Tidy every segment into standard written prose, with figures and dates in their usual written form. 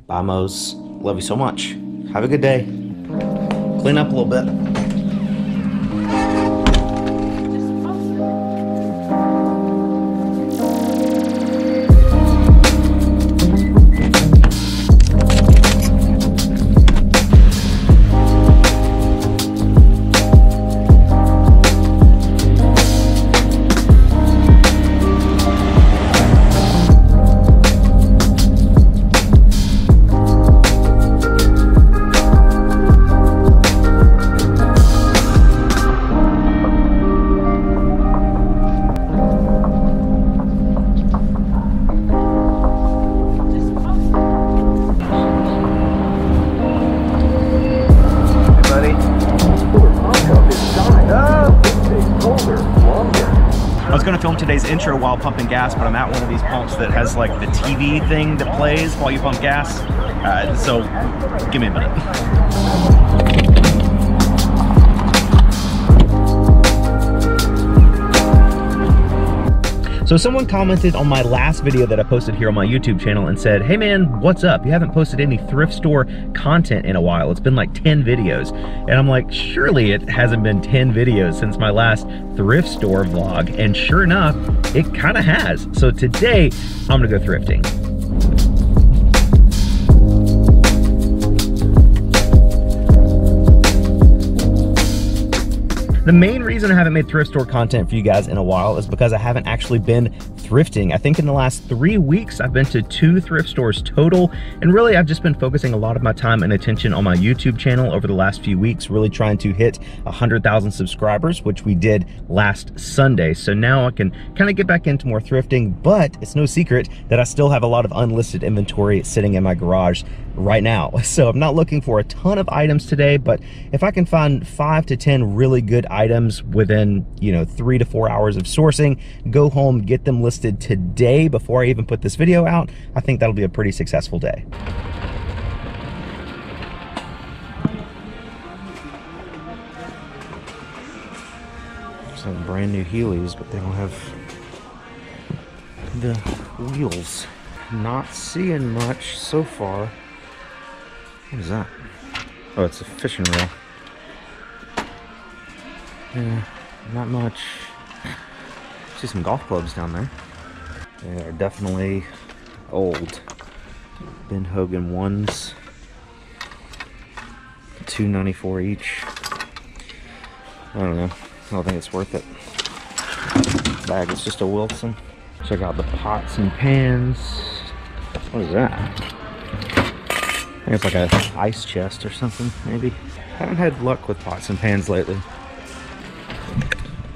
Bye, Mose. Love you so much. Have a good day. Clean up a little bit. I was going to film today's intro while pumping gas, but I'm at one of these pumps that has like the TV thing that plays while you pump gas. So give me a minute. So someone commented on my last video that I posted here on my YouTube channel and said, hey man, what's up? You haven't posted any thrift store content in a while. It's been like 10 videos. And I'm like, surely it hasn't been 10 videos since my last thrift store vlog. And sure enough, it kind of has. So today, I'm gonna go thrifting. The main reason I haven't made thrift store content for you guys in a while is because I haven't actually been thrifting. I think in the last 3 weeks, I've been to 2 thrift stores total. And really, I've just been focusing a lot of my time and attention on my YouTube channel over the last few weeks, really trying to hit 100,000 subscribers, which we did last Sunday. So now I can kind of get back into more thrifting, but it's no secret that I still have a lot of unlisted inventory sitting in my garage right now. So I'm not looking for a ton of items today, but if I can find 5 to 10 really good items within, 3 to 4 hours of sourcing, go home, get them listed today before I even put this video out, I think that'll be a pretty successful day. Some brand new Heelys, but they don't have the wheels. Not seeing much so far. What is that? Oh, it's a fishing reel. Yeah, not much. See some golf clubs down there. They are definitely old. Ben Hogan ones. $2.94 each. I don't know. I don't think it's worth it. Bag is just a Wilson. Check out the pots and pans. What is that? I think it's like a ice chest or something, maybe. Haven't had luck with pots and pans lately.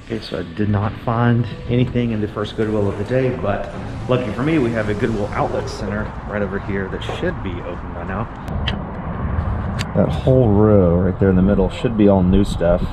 Okay, so I did not find anything in the first Goodwill of the day, but lucky for me, we have a Goodwill outlet center right over here that should be open by now. That whole row right there in the middle should be all new stuff.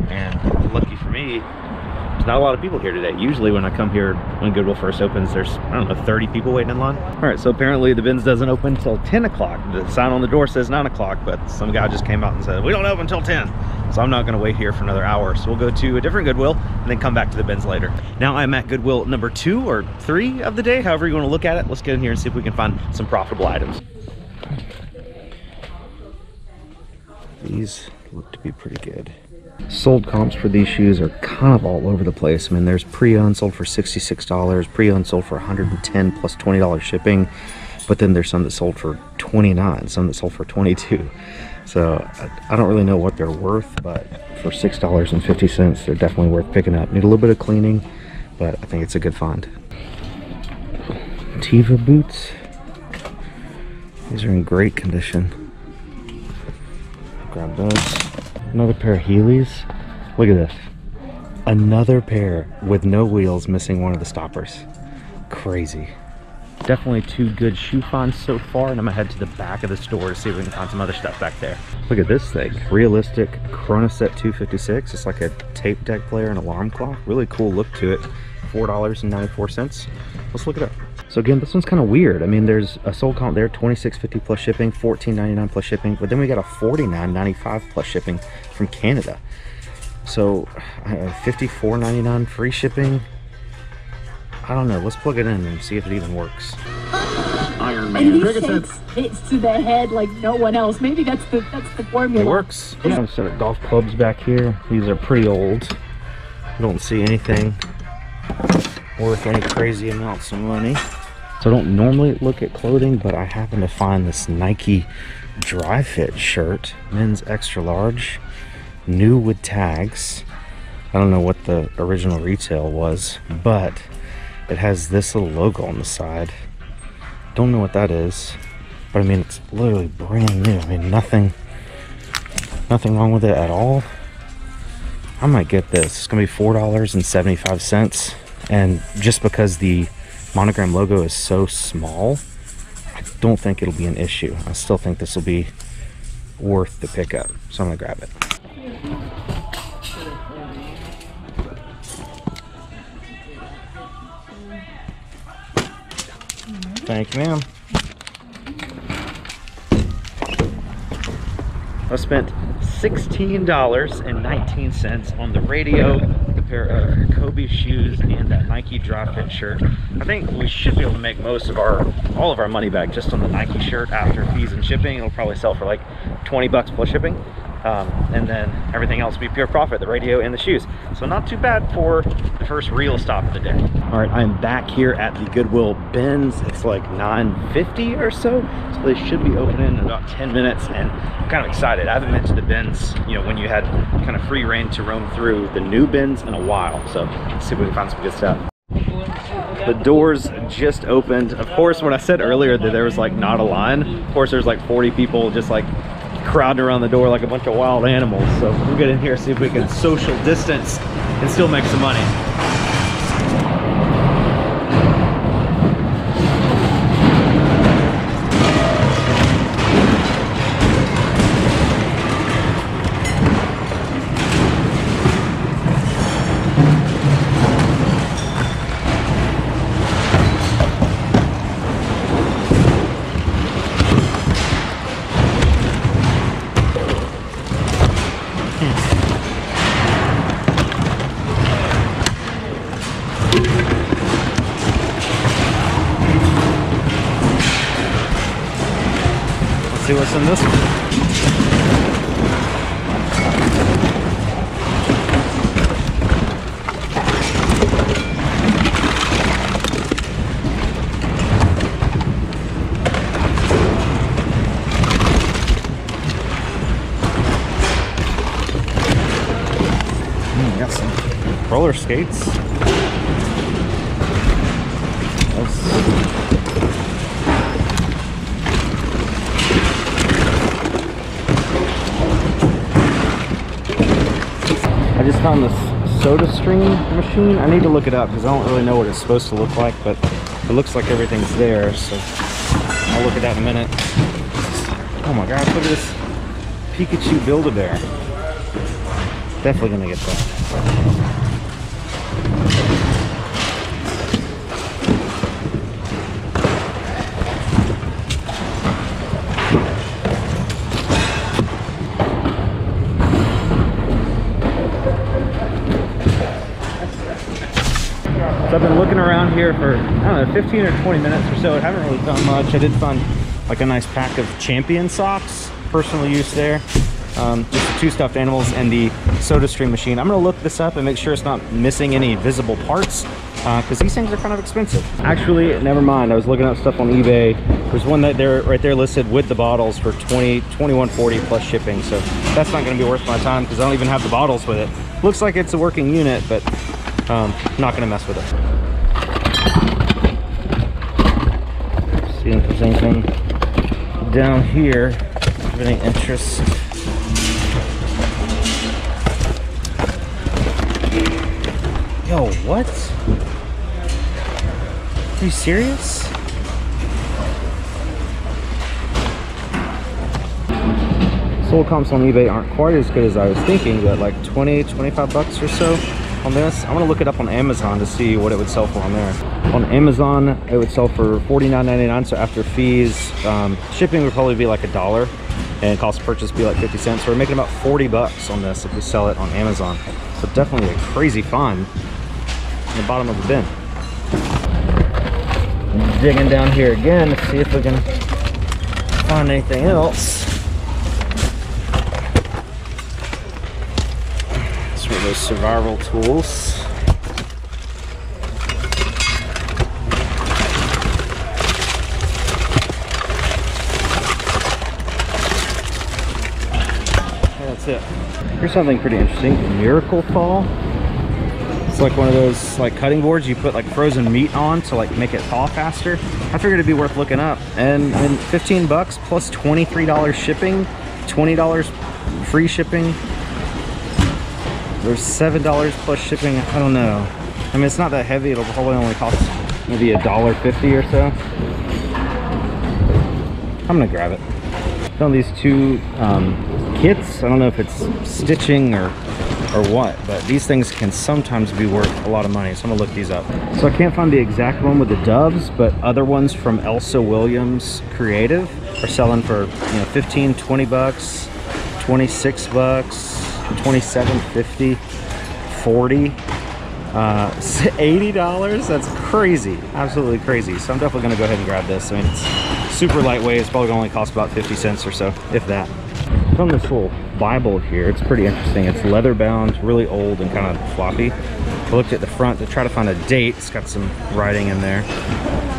And lucky for me, there's not a lot of people here today. Usually when I come here, when Goodwill first opens, there's, I don't know, 30 people waiting in line. All right, so apparently the bins doesn't open until 10 o'clock. The sign on the door says 9 o'clock, but some guy just came out and said, we don't open until 10. So I'm not gonna wait here for another hour. So we'll go to a different Goodwill and then come back to the bins later. Now I'm at Goodwill number 2 or 3 of the day, however you wanna look at it. Let's get in here and see if we can find some profitable items. These look to be pretty good. Sold comps for these shoes are kind of all over the place. I mean, there's pre-owned sold for $66, pre-owned sold for $110 plus $20 shipping, but then there's some that sold for $29, some that sold for $22. So I don't really know what they're worth, but for $6.50, they're definitely worth picking up. Need a little bit of cleaning, but I think it's a good find. Teva boots. These are in great condition. Grab those. Another pair of Heelys. Look at this. Another pair with no wheels, missing one of the stoppers. Crazy. Definitely 2 good shoe finds so far, and I'm gonna head to the back of the store to see if we can find some other stuff back there. Look at this thing. Realistic Chronoset 256. It's like a tape deck player and alarm clock. Really cool look to it. $4.94. Let's look it up. So again, this one's kind of weird. I mean, there's a sold comp there, $26.50 plus shipping, $14.99 plus shipping, but then we got a $49.95 plus shipping from Canada. So $54.99 free shipping. I don't know. Let's plug it in and see if it even works. Iron And Man. he shakes hits to the head like no one else. Maybe that's the formula. It works. Yeah. A set of golf clubs back here. These are pretty old. I don't see anything worth any crazy amounts of money. So I don't normally look at clothing, but I happen to find this Nike Dry Fit shirt, men's extra large, new with tags. I don't know what the original retail was, but it has this little logo on the side. Don't know what that is, but I mean, it's literally brand new. I mean, nothing wrong with it at all. I might get this. It's gonna be $4.75, and just because the monogram logo is so small, I don't think it'll be an issue. I still think this will be worth the pickup, so I'm gonna grab it. Thank you, ma'am. I spent $16.19 on the radio, a pair of Kobe shoes, and that Nike Dry Fit shirt. I think we should be able to make all of our money back just on the Nike shirt after fees and shipping. It'll probably sell for like 20 bucks plus shipping. And then everything else will be pure profit, the radio and the shoes. So not too bad for the first real stop of the day. All right, I'm back here at the Goodwill bins. It's like 9:50 or so they should be opening in about 10 minutes, and I'm kind of excited. I haven't been to the bins, you know, when you had kind of free reign to roam through the new bins in a while. So let's see if we can find some good stuff. The doors just opened. Of course, when I said earlier that there was like not a line, of course there's like 40 people just like crowding around the door like a bunch of wild animals. So we'll get in here, see if we can social distance and still make some money. See what's in this one. Got some roller skates. I just found this SodaStream machine. I need to look it up because I don't really know what it's supposed to look like, but it looks like everything's there, so I'll look at that in a minute. Oh my gosh, look at this Pikachu Build-A-Bear. Definitely gonna get that. So I've been looking around here for, I don't know, 15 or 20 minutes or so. I haven't really found much. I did find like a nice pack of Champion socks, personal use there. Just the 2 stuffed animals and the SodaStream machine. I'm gonna look this up and make sure it's not missing any visible parts, because these things are kind of expensive. Actually, never mind. I was looking up stuff on eBay. There's one that they're right there listed with the bottles for $21.40 plus shipping. So that's not gonna be worth my time because I don't even have the bottles with it. Looks like it's a working unit, but not gonna mess with it. See if there's anything down here of any interest. Yo, what? Are you serious? Sold comps on eBay aren't quite as good as I was thinking, but like 20-25 bucks or so on this. I'm gonna look it up on Amazon to see what it would sell for on there. On Amazon, it would sell for $49.99, so after fees, shipping would probably be like $1, and cost of purchase would be like 50 cents. So we're making about 40 bucks on this if we sell it on Amazon. So definitely a crazy find in the bottom of the bin. Digging down here again to see if we can find anything else. These were those survival tools. That's it. Here's something pretty interesting. Miracle Thaw. It's like one of those like cutting boards you put like frozen meat on to like make it thaw faster. I figured it'd be worth looking up. And 15 bucks plus $23 shipping, $20 free shipping. There's $7 plus shipping. I don't know. I mean, it's not that heavy. It'll probably only cost maybe $1.50 or so. I'm gonna grab it. Found these two kits. I don't know if it's stitching or what, but these things can sometimes be worth a lot of money, so I'm gonna look these up. So I can't find the exact one with the doves, but other ones from Elsa Williams Creative are selling for, you know, 15, 20 bucks, 26 bucks, 27.50, 40, $80. That's crazy, absolutely crazy. So I'm definitely gonna go ahead and grab this. I mean, it's super lightweight. It's probably gonna only cost about 50 cents or so, if that. From this little Bible here, it's pretty interesting. It's leather bound, really old and kind of floppy. I looked at the front to try to find a date. It's got some writing in there.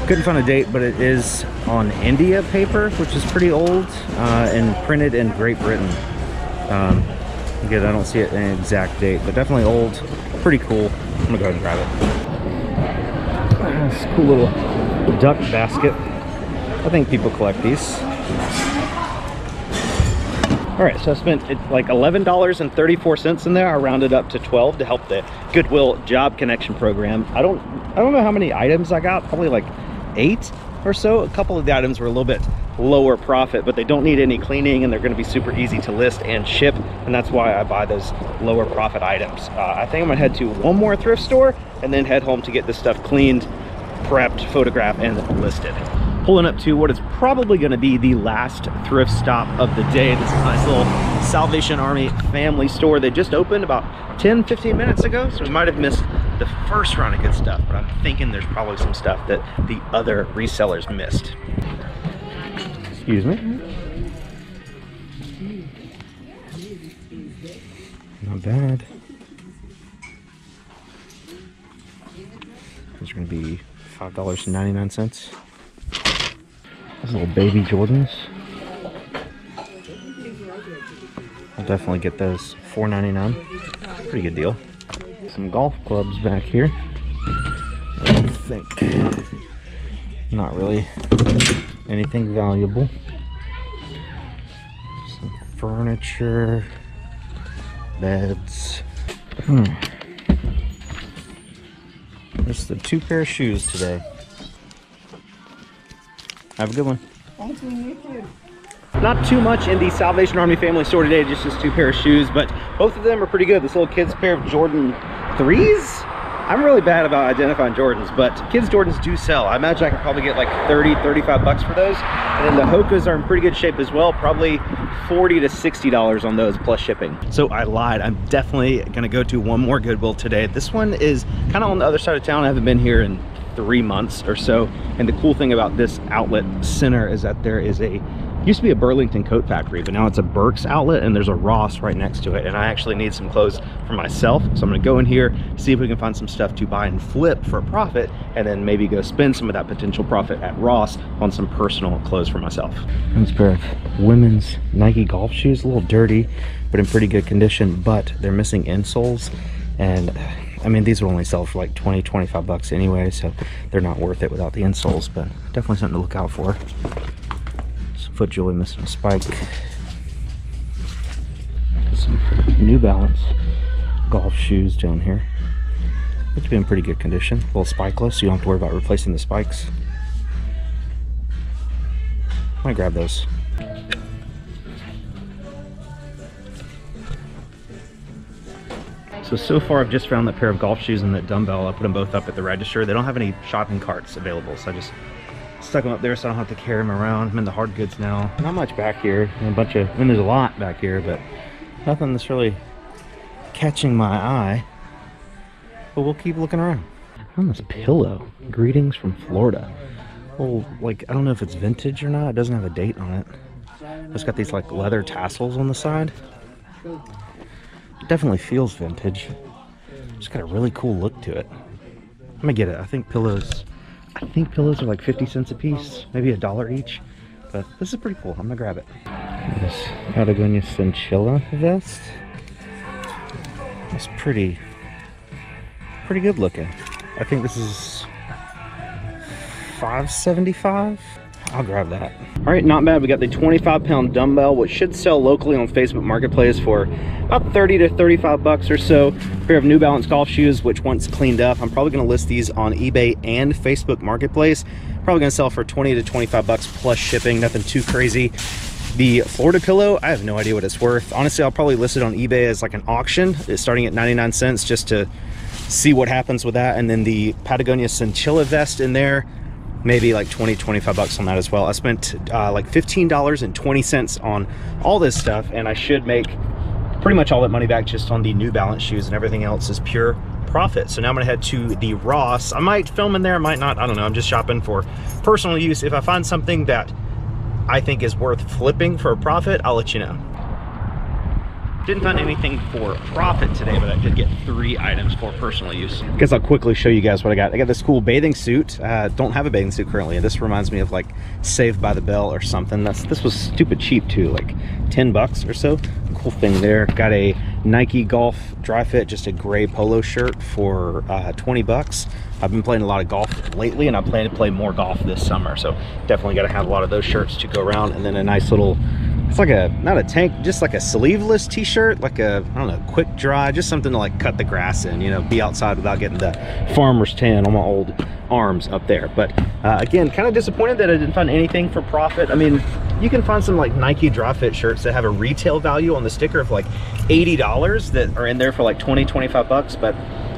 Couldn't find a date, but it is on India paper, which is pretty old, and printed in Great Britain. Again, I don't see an exact date, but definitely old, pretty cool. I'm gonna go ahead and grab it. This cool little duck basket. I think people collect these. All right, so I spent like $11.34 in there. I rounded up to 12 to help the Goodwill Job Connection program. I don't know how many items I got, probably like 8 or so. A couple of the items were a little bit lower profit, but they don't need any cleaning and they're gonna be super easy to list and ship, and that's why I buy those lower profit items. I think I'm gonna head to one more thrift store and then head home to get this stuff cleaned, prepped, photographed, and listed. Pulling up to what is probably going to be the last thrift stop of the day. This is a nice little Salvation Army family store. They just opened about 10-15 minutes ago, so we might have missed the first round of good stuff, but I'm thinking there's probably some stuff that the other resellers missed. Excuse me. Not bad. Those are going to be $5.99. Those little baby Jordans. I'll definitely get those. $4.99. Pretty good deal. Some golf clubs back here. I don't think. Not really anything valuable. Some furniture. Beds. Just the 2 pair of shoes today. Have a good one. Thank you, you too. Not too much in the Salvation Army family store today, just 2 pair of shoes, but both of them are pretty good. This little kid's pair of Jordan 3s. I'm really bad about identifying Jordans, but kids' Jordans do sell. I imagine I could probably get like 30, 35 bucks for those. And then the Hokas are in pretty good shape as well, probably $40 to $60 on those plus shipping. So I lied. I'm definitely gonna go to one more Goodwill today. This one is kind of on the other side of town. I haven't been here in 3 months or so, and the cool thing about this outlet center is that there is used to be a Burlington coat factory, but now it's a Burke's outlet, and there's a Ross right next to it, and I actually need some clothes for myself, so I'm gonna go in here, see if we can find some stuff to buy and flip for a profit, and then maybe go spend some of that potential profit at Ross on some personal clothes for myself. This pair of women's Nike golf shoes, a little dirty, but in pretty good condition, but they're missing insoles, and I mean, these will only sell for like 20, 25 bucks anyway, so they're not worth it without the insoles, but definitely something to look out for. Some FootJoy missing a spike. Some New Balance golf shoes down here, which be in pretty good condition. A little spikeless, so you don't have to worry about replacing the spikes. I might grab those. So far I've just found that pair of golf shoes and that dumbbell. I put them both up at the register. They don't have any shopping carts available, so I just stuck them up there so I don't have to carry them around. I'm in the hard goods now. Not much back here. There's a lot back here, but nothing that's really catching my eye. But we'll keep looking around. I found this pillow. Greetings from Florida. Well, like, I don't know if it's vintage or not. It doesn't have a date on it. It's got these like leather tassels on the side. It definitely feels vintage. It's got a really cool look to it. I'm gonna get it. I think pillows are like 50 cents a piece, maybe $1 each. But this is pretty cool. I'm gonna grab it. This Patagonia Cinchilla vest. It's pretty good looking. I think this is $5.75. I'll grab that. All right, not bad. We got the 25-pound dumbbell, which should sell locally on Facebook Marketplace for about 30 to 35 bucks or so. A pair of New Balance golf shoes, which once cleaned up, I'm probably going to list these on eBay and Facebook Marketplace. Probably going to sell for 20 to 25 bucks plus shipping. Nothing too crazy. The Florida pillow, I have no idea what it's worth. Honestly, I'll probably list it on eBay as like an auction. It's starting at 99 cents just to see what happens with that. And then the Patagonia Cinchilla vest in there, maybe like 20, 25 bucks on that as well. I spent like $15.20 on all this stuff, and I should make pretty much all that money back just on the New Balance shoes, and everything else is pure profit. So now I'm gonna head to the Ross. I might film in there, I might not, I don't know. I'm just shopping for personal use. If I find something that I think is worth flipping for a profit, I'll let you know. Didn't find anything for profit today, but I did get 3 items for personal use. I guess I'll quickly show you guys what I got. I got this cool bathing suit. Don't have a bathing suit currently. This reminds me of like Saved by the Bell or something. This was stupid cheap too, like 10 bucks or so. Cool thing there. Got a Nike Golf Dry Fit, just a gray polo shirt for 20 bucks. I've been playing a lot of golf lately, and I plan to play more golf this summer, so definitely got to have a lot of those shirts to go around. And then a nice little, it's like a, not a tank, just like a sleeveless t-shirt, like a, I don't know, quick dry, just something to like cut the grass in, you know, be outside without getting the farmer's tan on my old arms up there. But again, kind of disappointed that I didn't find anything for profit. I mean, you can find some like Nike Dry Fit shirts that have a retail value on the sticker of like $80 that are in there for like 20, 25 bucks, but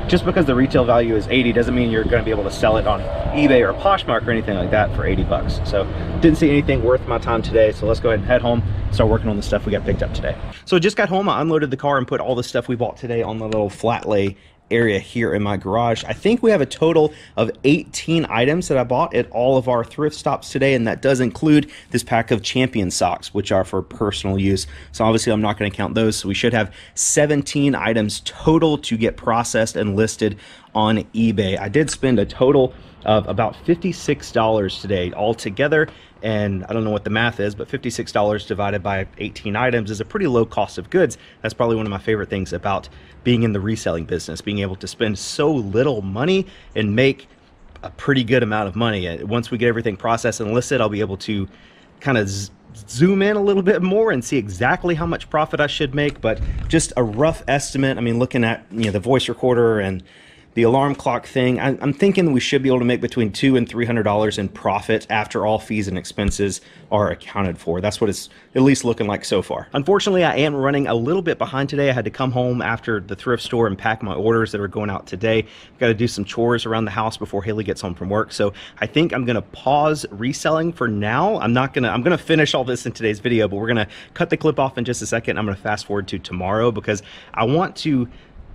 just because the retail value is 80 doesn't mean you're going to be able to sell it on eBay or Poshmark or anything like that for 80 bucks. So didn't see anything worth my time today. So let's go ahead and head home, start working on the stuff we got picked up today. So I just got home, I unloaded the car and put all the stuff we bought today on the little flat lay area here in my garage. I think we have a total of 18 items that I bought at all of our thrift stops today, and that does include this pack of Champion socks, which are for personal use. So obviously I'm not going to count those, so we should have 17 items total to get processed and listed on eBay. I did spend a total of about $56 today altogether, and I don't know what the math is, but $56 divided by 18 items is a pretty low cost of goods. That's probably one of my favorite things about being in the reselling business, being able to spend so little money and make a pretty good amount of money. Once we get everything processed and listed, I'll be able to kind of zoom in a little bit more and see exactly how much profit I should make, but just a rough estimate. I mean, looking at, you know, the voice recorder and the alarm clock thing, I'm thinking we should be able to make between $200 and $300 in profit after all fees and expenses are accounted for. That's what it's at least looking like so far. Unfortunately, I am running a little bit behind today. I had to come home after the thrift store and pack my orders that are going out today. Got to do some chores around the house before Haley gets home from work. So I think I'm going to pause reselling for now. I'm going to finish all this in today's video, but we're going to cut the clip off in just a second. I'm going to fast forward to tomorrow because I want to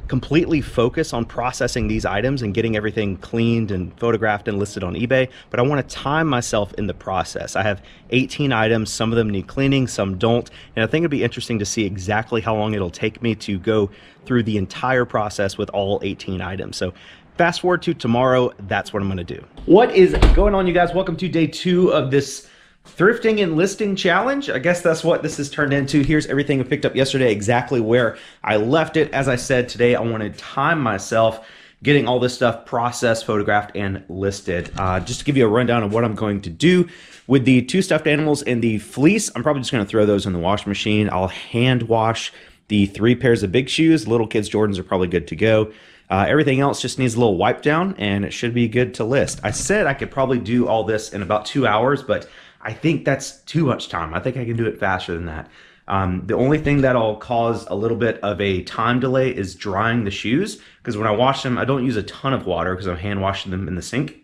completely focus on processing these items and getting everything cleaned and photographed and listed on eBay, but I want to time myself in the process. I have 18 items, some of them need cleaning, some don't, and I think it'd be interesting to see exactly how long it'll take me to go through the entire process with all 18 items. So fast forward to tomorrow, that's what I'm going to do. What is going on, you guys? Welcome to day 2 of this thrifting and listing challenge. I guess that's what this has turned into. Here's everything I picked up yesterday, exactly where I left it. As I said, today I want to time myself getting all this stuff processed, photographed, and listed. Just to give you a rundown of what I'm going to do with the 2 stuffed animals and the fleece, I'm probably just going to throw those in the washing machine. I'll hand wash the 3 pairs of big shoes. Little kids' Jordans are probably good to go. Everything else just needs a little wipe down and it should be good to list. I said I could probably do all this in about 2 hours, but I think that's too much time. I think I can do it faster than that. The only thing that'll cause a little bit of a time delay is drying the shoes, because when I wash them, I don't use a ton of water because I'm hand washing them in the sink.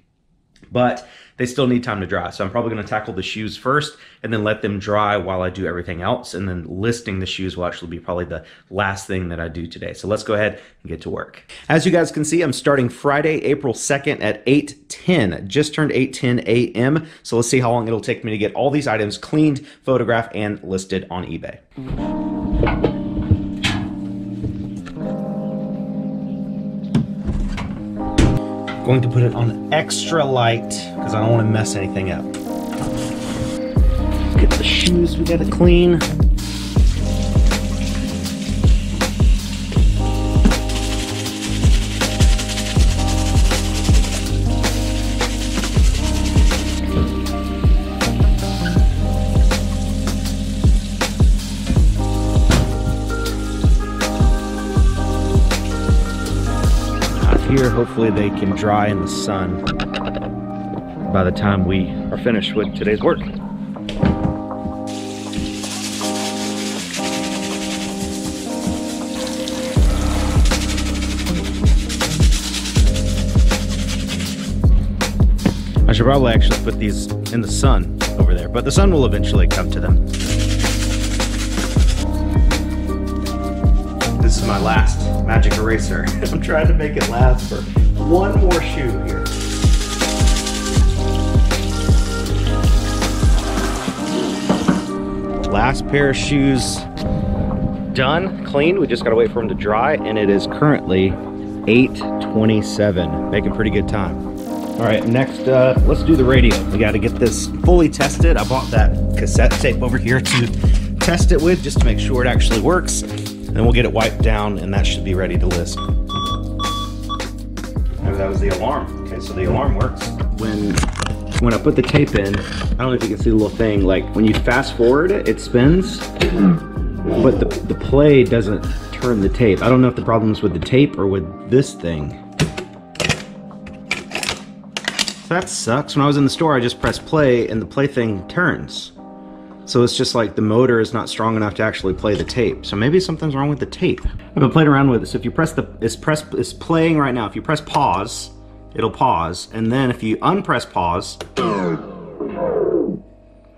but they still need time to dry. So I'm probably gonna tackle the shoes first and then let them dry while I do everything else. And then listing the shoes will actually be probably the last thing that I do today. So let's go ahead and get to work. As you guys can see, I'm starting Friday, April 2nd at 8:10. Just turned 8:10 a.m. So let's see how long it'll take me to get all these items cleaned, photographed, and listed on eBay. Going to put it on extra light because I don't want to mess anything up. Get the shoes we gotta clean. Here, hopefully they can dry in the sun by the time we are finished with today's work. I should probably actually put these in the sun over there, but the sun will eventually come to them. This is my last magic eraser. I'm trying to make it last for one more shoe here. Last pair of shoes done, cleaned. We just gotta wait for them to dry, and it is currently 8:27, making pretty good time. All right, next, let's do the radio. We gotta get this fully tested. I bought that cassette tape over here to test it with, just to make sure it actually works. Then we'll get it wiped down, and that should be ready to list. Oh, that was the alarm. Okay, so the alarm works. When I put the tape in, I don't know if you can see the little thing, like when you fast forward it, it spins, but the play doesn't turn the tape. I don't know if the problem is with the tape or with this thing. So that sucks. When I was in the store, I just pressed play and the play thing turns. So it's just like the motor is not strong enough to actually play the tape. So maybe something's wrong with the tape. I've been playing around with it. So if you press it's playing right now. If you press pause, it'll pause. And then if you unpress pause,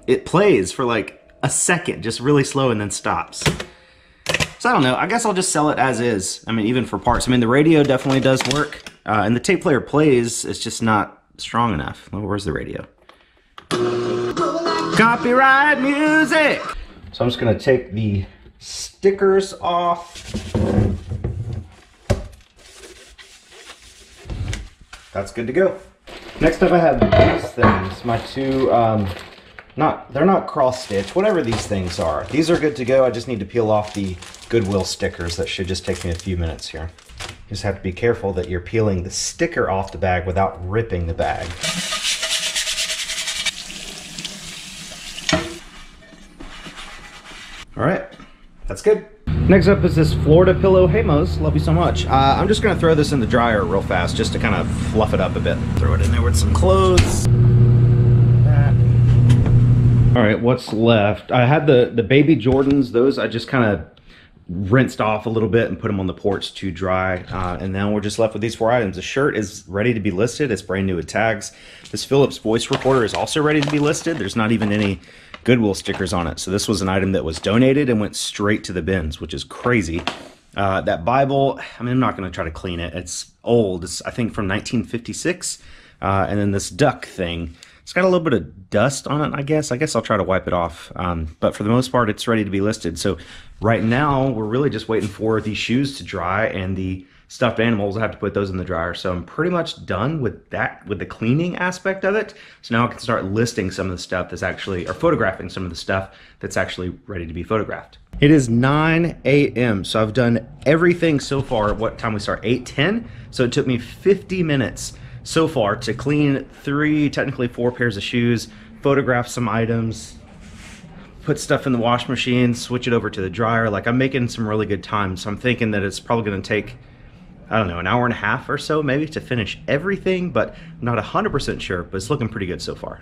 it plays for like a second, just really slow, and then stops. So I don't know, I guess I'll just sell it as is. I mean, even for parts. I mean, the radio definitely does work. And the tape player plays, it's just not strong enough. Oh, where's the radio? Copyright music! So I'm just gonna take the stickers off. That's good to go. Next up I have these things, my two, they're not cross stitch, whatever these things are. These are good to go. I just need to peel off the Goodwill stickers. That should just take me a few minutes here. You just have to be careful that you're peeling the sticker off the bag without ripping the bag. All right, that's good. Next up is this Florida Pillow. Hey Mose, love you so much. I'm just gonna throw this in the dryer real fast just to kind of fluff it up a bit. Throw it in there with some clothes. All right, what's left? I had the baby Jordans. Those I just kind of rinsed off a little bit and put them on the porch to dry. And then we're just left with these 4 items. The shirt is ready to be listed. It's brand new with tags. This Philips voice recorder is also ready to be listed. There's not even any Goodwill stickers on it. So this was an item that was donated and went straight to the bins, which is crazy. That Bible, I mean, I'm not going to try to clean it. It's old. It's, I think, from 1956. And then this duck thing, it's got a little bit of dust on it, I guess. I'll try to wipe it off. But for the most part, it's ready to be listed. So right now, we're really just waiting for these shoes to dry, and the stuffed animals, I have to put those in the dryer. So I'm pretty much done with that, with the cleaning aspect of it. So now I can start listing some of the stuff that's actually, or photographing some of the stuff that's actually ready to be photographed. It is 9 a.m. So I've done everything so far. What time we start? 8:10. So it took me 50 minutes so far to clean 3, technically 4 pairs of shoes, photograph some items, put stuff in the wash machine, switch it over to the dryer. Like, I'm making some really good time. So I'm thinking that it's probably gonna take, I don't know, an hour and a half or so maybe to finish everything, but I'm not 100% sure, but it's looking pretty good so far.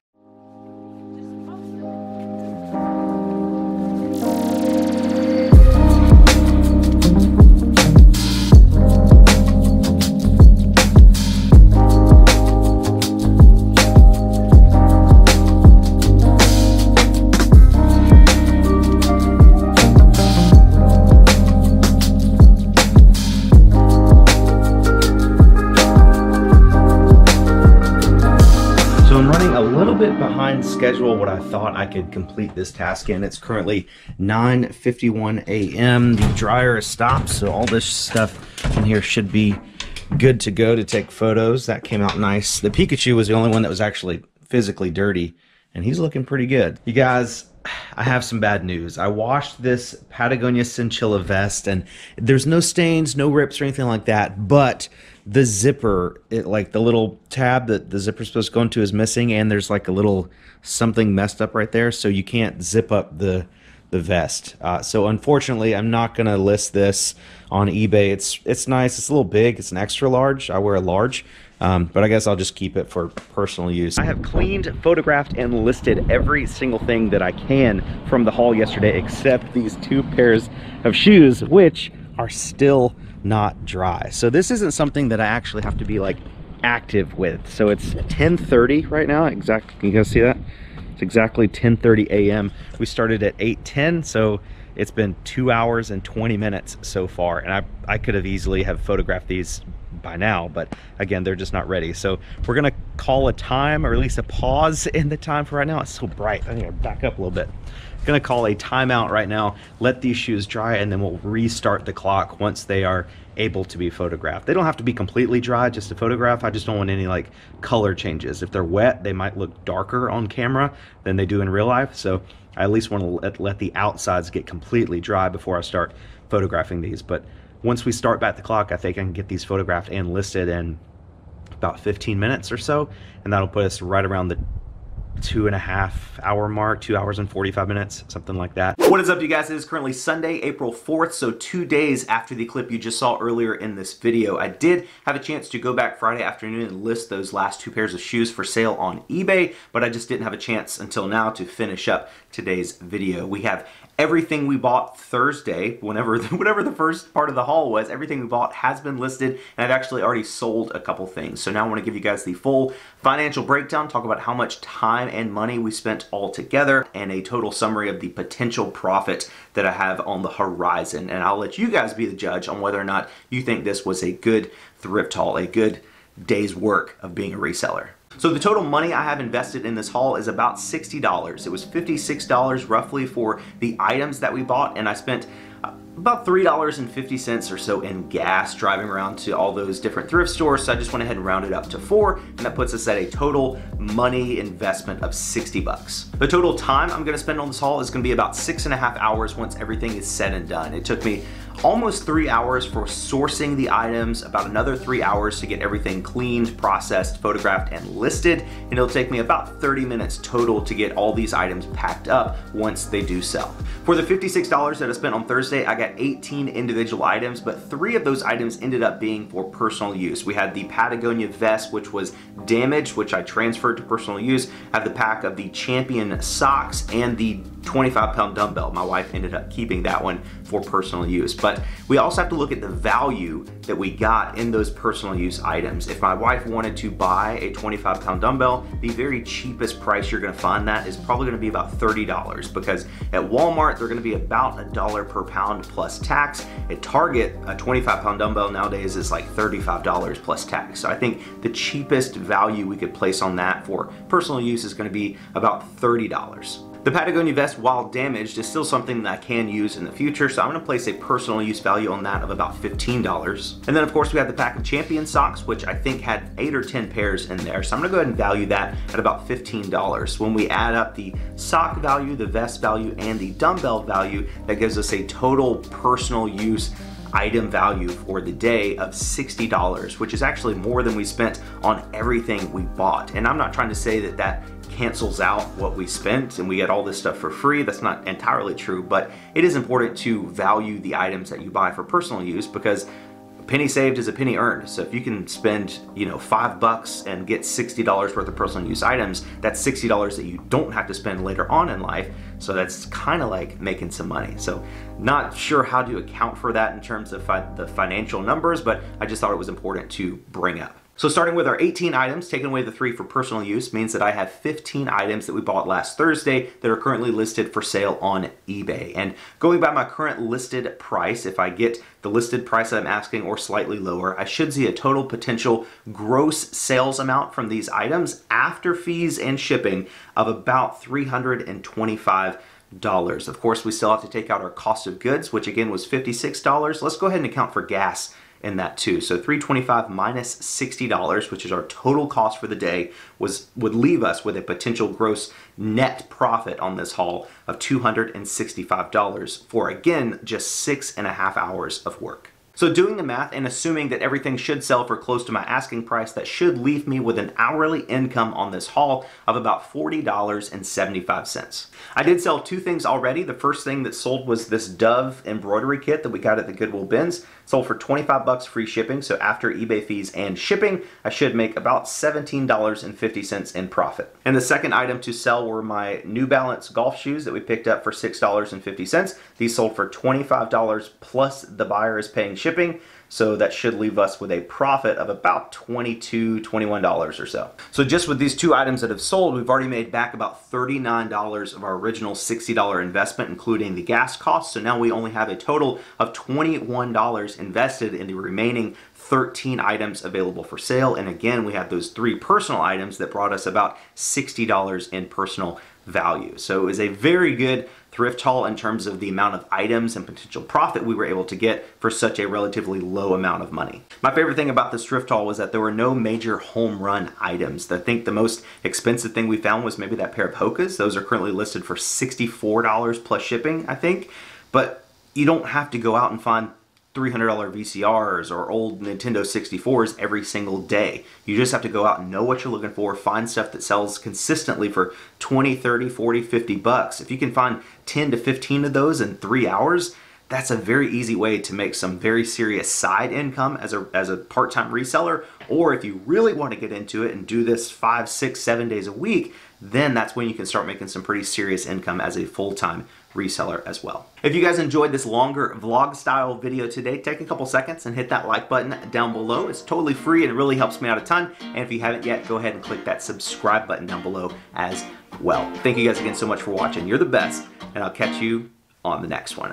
bit behind schedule what I thought I could complete this task in. It's currently 9:51 a.m. The dryer is stopped, so all this stuff in here should be good to go to take photos. That came out nice. The Pikachu was the only one that was actually physically dirty, and he's looking pretty good. You guys, I have some bad news. I washed this Patagonia Cinchilla vest, and there's no stains, no rips or anything like that, but the zipper, like the little tab that the zipper's supposed to go into is missing, and there's like a little something messed up right there, so you can't zip up the vest. So unfortunately, I'm not gonna list this on eBay. It's nice. It's a little big. It's an extra large. I wear a large, but I guess I'll just keep it for personal use. I have cleaned, photographed, and listed every single thing that I can from the haul yesterday, except these 2 pairs of shoes, which are still not dry. So this isn't something that I actually have to be like active with. So it's 10:30 right now. Exactly. Can you guys see that? It's exactly 10:30 a.m. We started at 8:10, so it's been 2 hours and 20 minutes so far, and I could have easily have photographed these by now, but again, they're just not ready. So we're gonna call a time, or at least a pause in the time for right now. It's so bright. I need to back up a little bit. Gonna call a timeout right now, let these shoes dry, and then we'll restart the clock once they are able to be photographed. They don't have to be completely dry just to photograph. I just don't want any like color changes. If they're wet, they might look darker on camera than they do in real life. So I at least want to let the outsides get completely dry before I start photographing these. But once we start back the clock, I think I can get these photographed and listed in about 15 minutes or so, and that'll put us right around the 2.5 hour mark, 2 hours and 45 minutes, something like that. What is up, you guys? It is currently Sunday, April 4th, so 2 days after the clip you just saw earlier in this video. I did have a chance to go back Friday afternoon and list those last 2 pairs of shoes for sale on eBay, but I just didn't have a chance until now to finish up today's video. We have everything we bought Thursday, whatever the first part of the haul was. Everything we bought has been listed, and I've actually already sold a couple things. So now I want to give you guys the full financial breakdown, talk about how much time and money we spent all together, and a total summary of the potential profit that I have on the horizon. And I'll let you guys be the judge on whether or not you think this was a good thrift haul, a good day's work of being a reseller. So the total money I have invested in this haul is about $60. It was $56 roughly for the items that we bought, and I spent about $3.50 or so in gas driving around to all those different thrift stores. So I just went ahead and rounded up to 4, and that puts us at a total money investment of 60 bucks. The total time I'm gonna spend on this haul is gonna be about 6.5 hours once everything is said and done. It took me almost 3 hours for sourcing the items, about another 3 hours to get everything cleaned, processed, photographed, and listed, and it'll take me about 30 minutes total to get all these items packed up once they do sell. For the $56 that I spent on Thursday, I got 18 individual items, but 3 of those items ended up being for personal use. We had the Patagonia vest, which was damaged, which I transferred to personal use. I have the pack of the Champion socks and the 25-pound dumbbell. My wife ended up keeping that one for personal use. But we also have to look at the value that we got in those personal use items. If my wife wanted to buy a 25-pound dumbbell, the very cheapest price you're gonna find that is probably gonna be about $30, because at Walmart, they're gonna be about $1 per pound plus tax. At Target, a 25-pound dumbbell nowadays is like $35 plus tax. So I think the cheapest value we could place on that for personal use is gonna be about $30. The Patagonia vest, while damaged, is still something that I can use in the future, so I'm gonna place a personal use value on that of about $15. And then of course we have the pack of Champion socks, which I think had 8 or 10 pairs in there, so I'm gonna go ahead and value that at about $15. When we add up the sock value, the vest value, and the dumbbell value, that gives us a total personal use item value for the day of $60, which is actually more than we spent on everything we bought. And I'm not trying to say that that cancels out what we spent and we get all this stuff for free. That's not entirely true, but it is important to value the items that you buy for personal use, because a penny saved is a penny earned. So if you can spend, you know, $5 and get $60 worth of personal use items, that's $60 that you don't have to spend later on in life. So that's kind of like making some money. So not sure how to account for that in terms of the financial numbers, but I just thought it was important to bring up. So starting with our 18 items, taking away the 3 for personal use means that I have 15 items that we bought last Thursday that are currently listed for sale on eBay. And going by my current listed price, if I get the listed price that I'm asking or slightly lower, I should see a total potential gross sales amount from these items after fees and shipping of about $325. Of course, we still have to take out our cost of goods, which again was $56. Let's go ahead and account for gas in that too. So $325 minus $60, which is our total cost for the day, would leave us with a potential gross net profit on this haul of $265 for, again, just 6.5 hours of work. So doing the math and assuming that everything should sell for close to my asking price, that should leave me with an hourly income on this haul of about $40.75. I did sell 2 things already. The first thing that sold was this Dove embroidery kit that we got at the Goodwill bins. Sold for $25 free shipping, so after eBay fees and shipping, I should make about $17.50 in profit. And the second item to sell were my New Balance golf shoes that we picked up for $6.50. These sold for $25 plus the buyer is paying shipping. So that should leave us with a profit of about $22, $21 or so. So just with these 2 items that have sold, we've already made back about $39 of our original $60 investment, including the gas costs. So now we only have a total of $21 invested in the remaining 13 items available for sale. And again, we have those 3 personal items that brought us about $60 in personal value. So it was a very good thrift haul in terms of the amount of items and potential profit we were able to get for such a relatively low amount of money. My favorite thing about this thrift haul was that there were no major home run items. I think the most expensive thing we found was maybe that pair of Hokas. Those are currently listed for $64 plus shipping, I think. But you don't have to go out and find $300 VCRs or old Nintendo 64s every single day. You just have to go out and know what you're looking for, find stuff that sells consistently for 20, 30, 40, 50 bucks. If you can find 10 to 15 of those in 3 hours, that's a very easy way to make some very serious side income as a part-time reseller. Or if you really want to get into it and do this 5, 6, 7 days a week, then that's when you can start making some pretty serious income as a full-time reseller as well. If you guys enjoyed this longer vlog style video today, take a couple seconds and hit that like button down below. It's totally free and it really helps me out a ton. And if you haven't yet, go ahead and click that subscribe button down below as well. Thank you guys again so much for watching. You're the best, and I'll catch you on the next one.